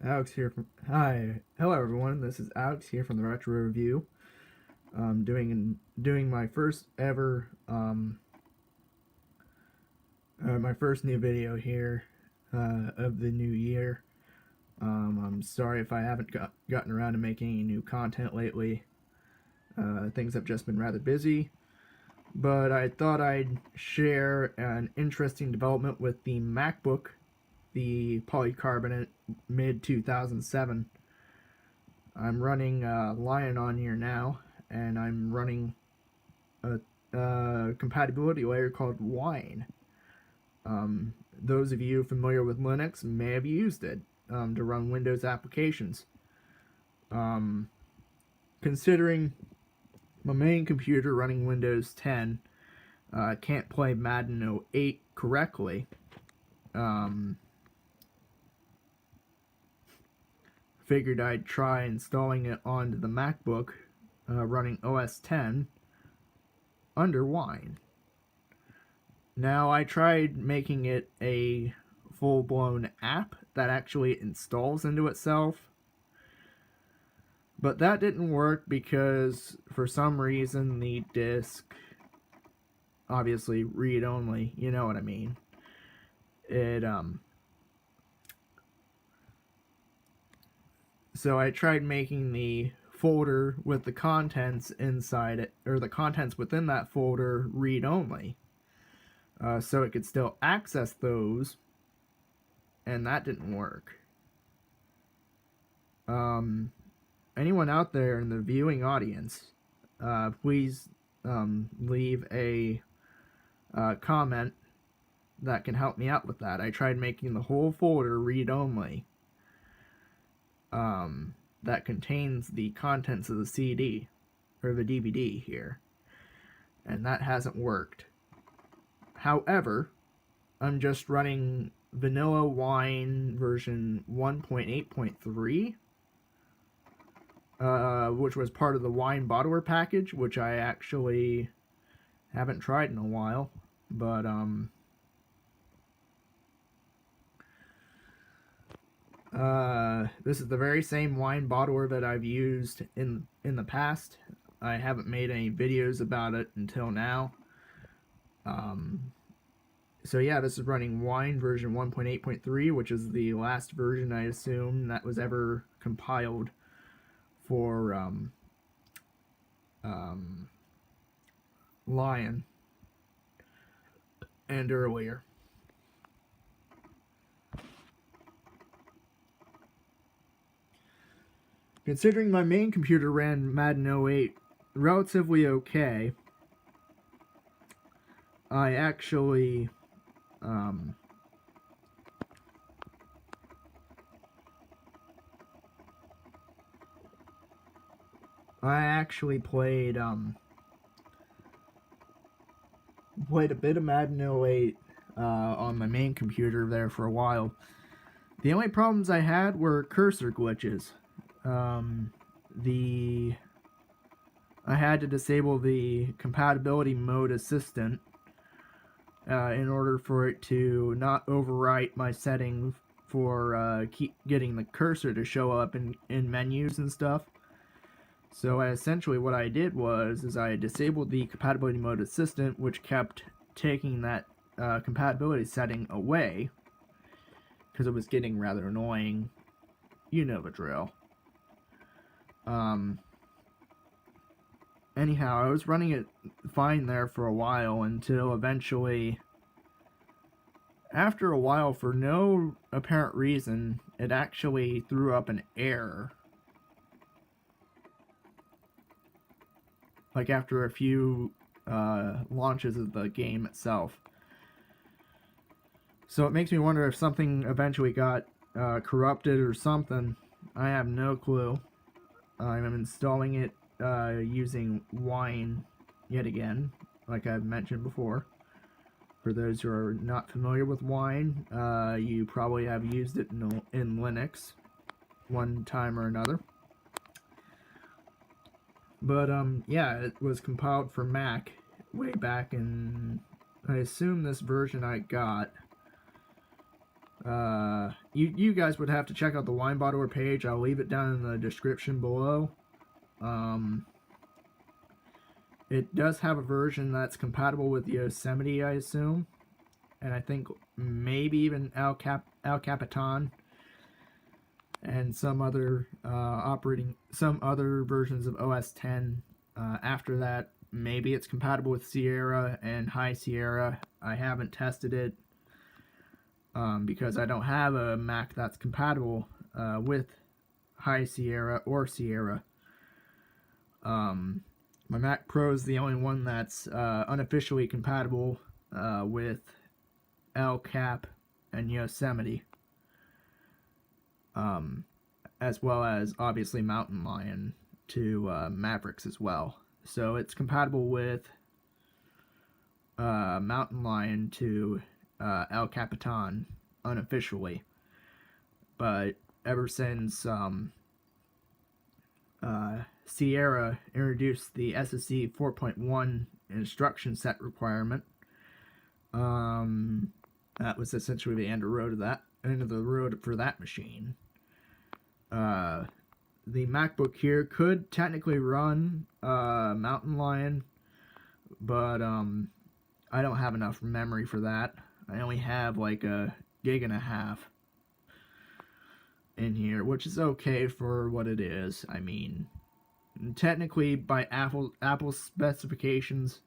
Alex here from hello everyone. This is Alex here from the Retro Review. Doing my first ever my first new video here of the new year. I'm sorry if I haven't gotten around to making any new content lately. Things have just been rather busy, but I thought I'd share an interesting development with the MacBook, the polycarbonate mid 2007. I'm running Lion on here now, and I'm running a compatibility layer called Wine. Those of you familiar with Linux may have used it to run Windows applications. Considering my main computer running Windows 10 can't play Madden 08 correctly, figured I'd try installing it onto the MacBook running OS 10 under Wine. Now, I tried making it a full-blown app that actually installs into itself, but that didn't work because for some reason the disk, obviously read-only, you know what I mean, it so I tried making the folder with the contents inside it, or the contents within that folder, read-only, so it could still access those, and that didn't work. Anyone out there in the viewing audience, please leave a comment that can help me out with that. I tried making the whole folder read-only that contains the contents of the CD, or the DVD here, and that hasn't worked. However, I'm just running vanilla Wine version 1.8.3, which was part of the Wine bottler package, which I actually haven't tried in a while, but this is the very same wine bottler that I've used in the past. I haven't made any videos about it until now. So yeah, this is running Wine version 1.8.3, which is the last version, I assume, that was ever compiled for Lion and earlier. Considering my main computer ran Madden 08 relatively okay, I actually played a bit of Madden 08 on my main computer there for a while. The only problems I had were cursor glitches. I had to disable the compatibility mode assistant in order for it to not overwrite my setting for keep getting the cursor to show up in menus and stuff. So essentially what I did was I disabled the compatibility mode assistant, which kept taking that compatibility setting away because it was getting rather annoying. You know the drill. Anyhow, I was running it fine there for a while until eventually, after a while, for no apparent reason, it actually threw up an error. Like after a few launches of the game itself. So it makes me wonder if something eventually got corrupted or something. I have no clue. I'm installing it using Wine yet again, like I've mentioned before. For those who are not familiar with Wine, you probably have used it in Linux one time or another. But yeah, it was compiled for Mac way back in, I assume this version I got You guys would have to check out the wine bottler page. I'll leave it down in the description below. It does have a version that's compatible with Yosemite, I assume, and I think maybe even El Capitan and some other versions of OS 10. After that, maybe it's compatible with Sierra and High Sierra. I haven't tested it because I don't have a Mac that's compatible with High Sierra or Sierra. My Mac Pro is the only one that's unofficially compatible with El Cap and Yosemite, as well as obviously Mountain Lion to Mavericks as well. So it's compatible with Mountain Lion to El Capitan unofficially, but ever since Sierra introduced the SSC 4.1 instruction set requirement, that was essentially the end of the road for that machine. The MacBook here could technically run Mountain Lion, but I don't have enough memory for that. I only have like a gig and a half in here, which is okay for what it is. I mean, technically by Apple specifications,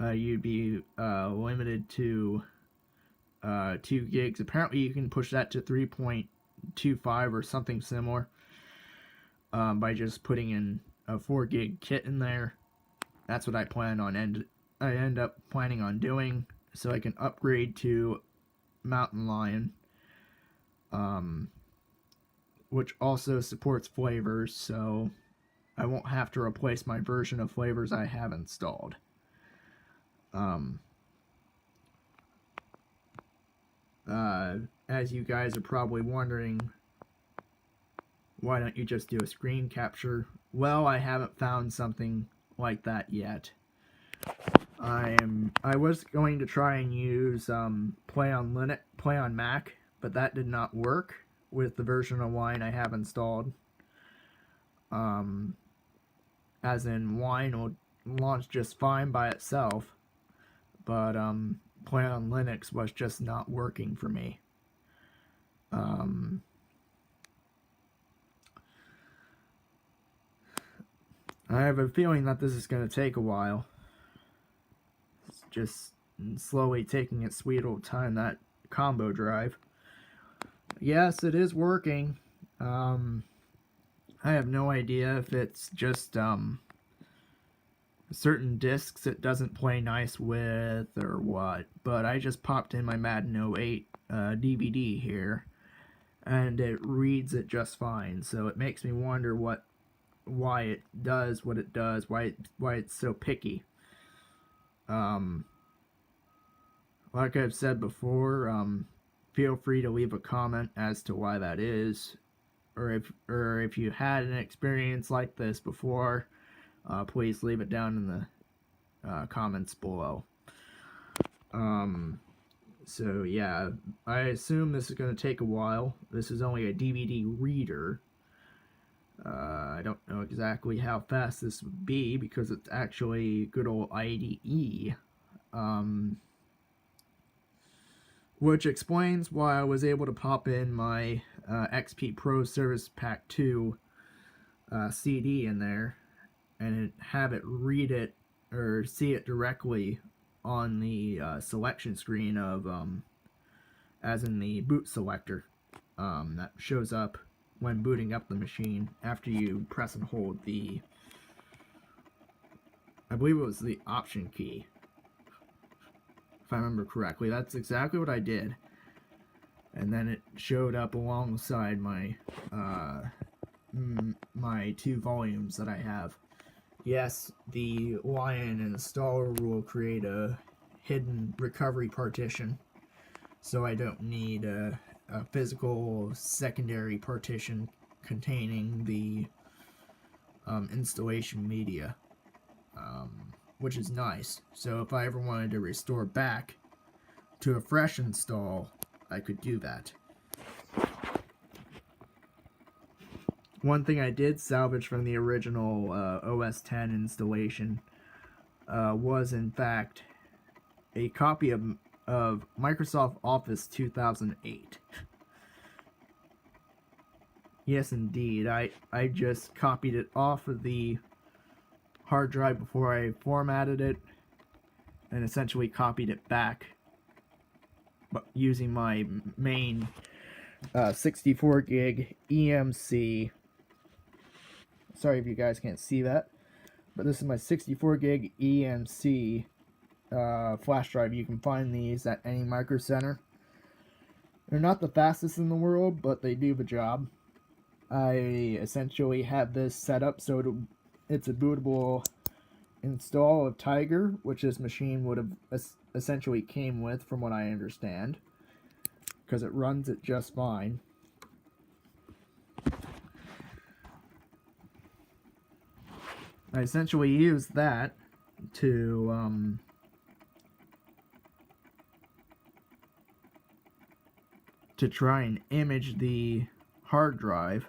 you'd be limited to 2 gigs. Apparently you can push that to 3.25 or something similar by just putting in a 4 gig kit in there. That's what I end up planning on doing, so I can upgrade to Mountain Lion, which also supports flavors, so I won't have to replace my version of flavors I have installed. As you guys are probably wondering, why don't you just do a screen capture? Well, I haven't found something like that yet. I was going to try and use Play on Mac, but that did not work with the version of Wine I have installed. As in, Wine will launch just fine by itself, but Play on Linux was just not working for me. I have a feeling that this is going to take a while. It's just slowly taking its sweet old time, that combo drive. Yes, it is working. I have no idea if it's just certain discs it doesn't play nice with or what, but I just popped in my Madden 08 DVD here, and it reads it just fine, so it makes me wonder why it does what it does, why it's so picky. Like I've said before, feel free to leave a comment as to why that is, or if you had an experience like this before, please leave it down in the comments below. So yeah, I assume this is going to take a while. This is only a DVD reader. I don't know exactly how fast this would be because it's actually good old IDE. Which explains why I was able to pop in my XP Pro Service Pack 2 CD in there and have it read it or see it directly on the selection screen of, as in the boot selector, that shows up when booting up the machine after you press and hold the, I believe it was the Option key, if I remember correctly. That's exactly what I did, and then it showed up alongside my my 2 volumes that I have. Yes, the Lion installer will create a hidden recovery partition, so I don't need a physical secondary partition containing the installation media, which is nice. So if I ever wanted to restore back to a fresh install, I could do that. One thing I did salvage from the original OS X installation was, in fact, a copy of Microsoft Office 2008. Yes, indeed. I just copied it off of the hard drive before I formatted it and essentially copied it back using my main 64 gig EMC. Sorry if you guys can't see that, but this is my 64 gig EMC flash drive. You can find these at any Micro Center. They're not the fastest in the world, but they do the job. I essentially have this set up so it's a bootable install of Tiger, which this machine would have essentially came with, from what I understand, because it runs it just fine. I essentially use that to try and image the hard drive.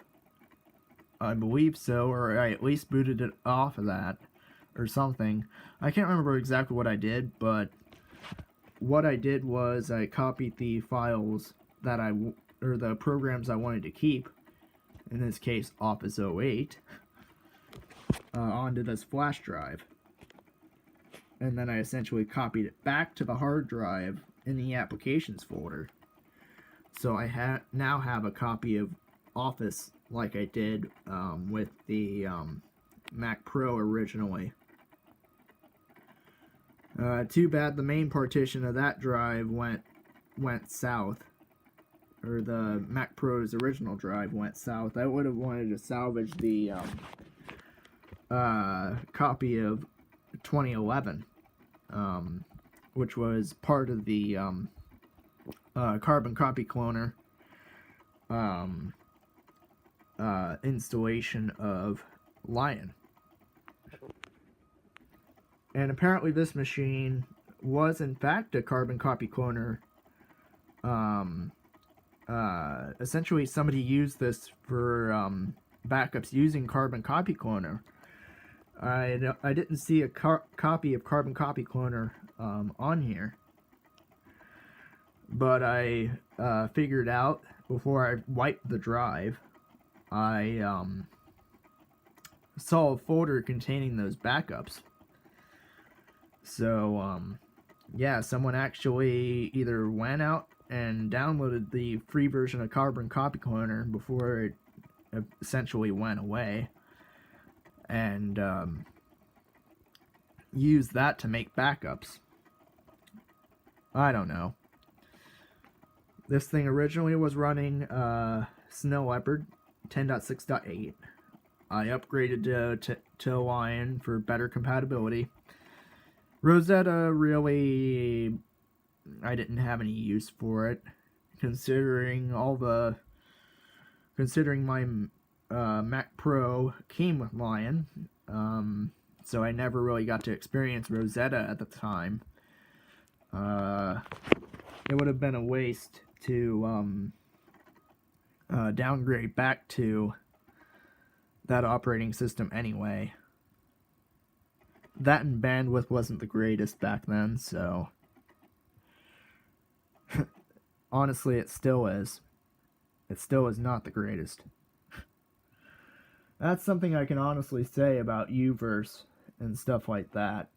I believe so, or I at least booted it off of that or something. I can't remember exactly what I did, but what I did was I copied the files that or the programs I wanted to keep, in this case Office 08, onto this flash drive. And then I essentially copied it back to the hard drive in the applications folder. So I now have a copy of Office like I did with the Mac Pro originally. Too bad the main partition of that drive went south, or the Mac Pro's original drive went south. I would have wanted to salvage the copy of 2011, which was part of the carbon copy cloner installation of Lion. And apparently this machine was in fact a carbon copy cloner. Essentially somebody used this for backups using carbon copy cloner. I didn't see a copy of carbon copy cloner on here, but I figured out before I wiped the drive. I saw a folder containing those backups. So yeah, someone actually either went out and downloaded the free version of Carbon Copy Cloner before it essentially went away, and used that to make backups. I don't know. This thing originally was running Snow Leopard 10.6.8. I upgraded to Lion for better compatibility. Rosetta, really, I didn't have any use for it, considering my Mac Pro came with Lion, so I never really got to experience Rosetta at the time. It would have been a waste to downgrade back to that operating system anyway. That and bandwidth wasn't the greatest back then, so honestly it still is. It still is not the greatest. That's something I can honestly say about Uverse and stuff like that.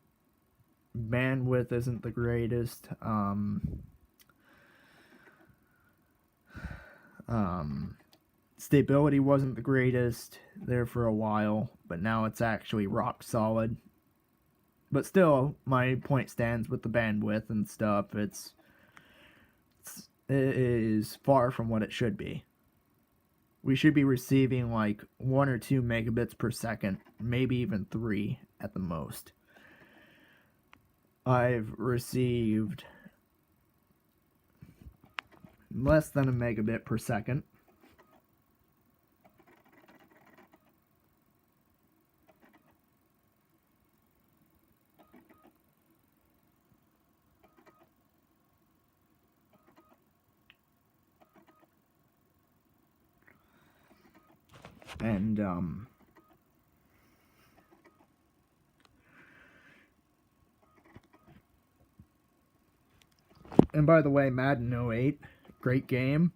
Bandwidth isn't the greatest. Stability wasn't the greatest there for a while, but now it's actually rock solid. But still, my point stands with the bandwidth and stuff. It is far from what it should be. We should be receiving like 1 or 2 megabits per second, maybe even 3 at the most. I've received less than a megabit per second. And by the way, Madden 08, great game.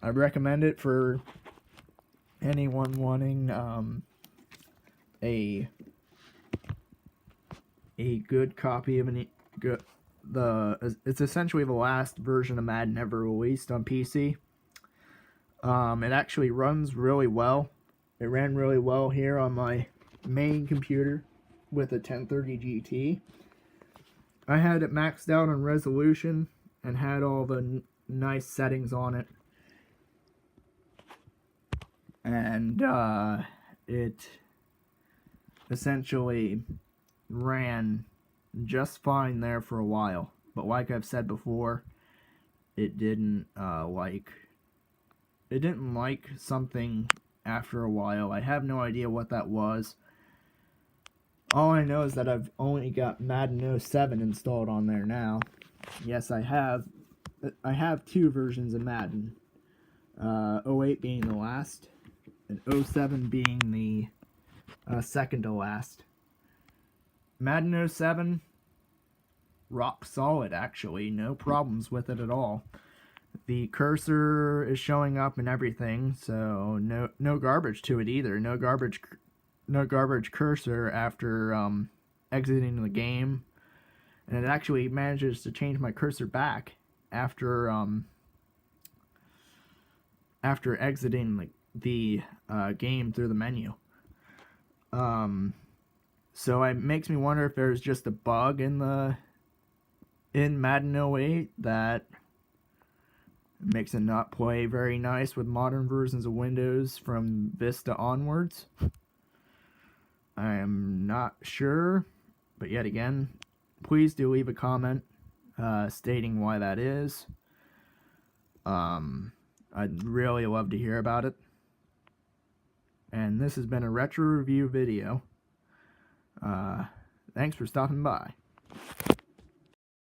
I recommend it for anyone wanting a good copy of it's essentially the last version of Madden ever released on PC. It actually runs really well. It ran really well here on my main computer with a 1030 GT. I had it maxed out on resolution and had all the nice settings on it. And it essentially ran just fine there for a while. But like I've said before, it didn't like something after a while. I have no idea what that was. All I know is that I've only got Madden 07 installed on there now. Yes, I have two versions of Madden. 08 being the last, and 07 being the second to last. Madden 07, rock solid actually, no problems with it at all. The cursor is showing up and everything, so no garbage to it either. No garbage cursor after exiting the game, and it actually manages to change my cursor back after exiting the game through the menu. So it makes me wonder if there's just a bug in Madden 08 that makes it not play very nice with modern versions of Windows from Vista onwards. I am not sure, but yet again, please do leave a comment stating why that is. I'd really love to hear about it. And this has been a retro review video. Thanks for stopping by.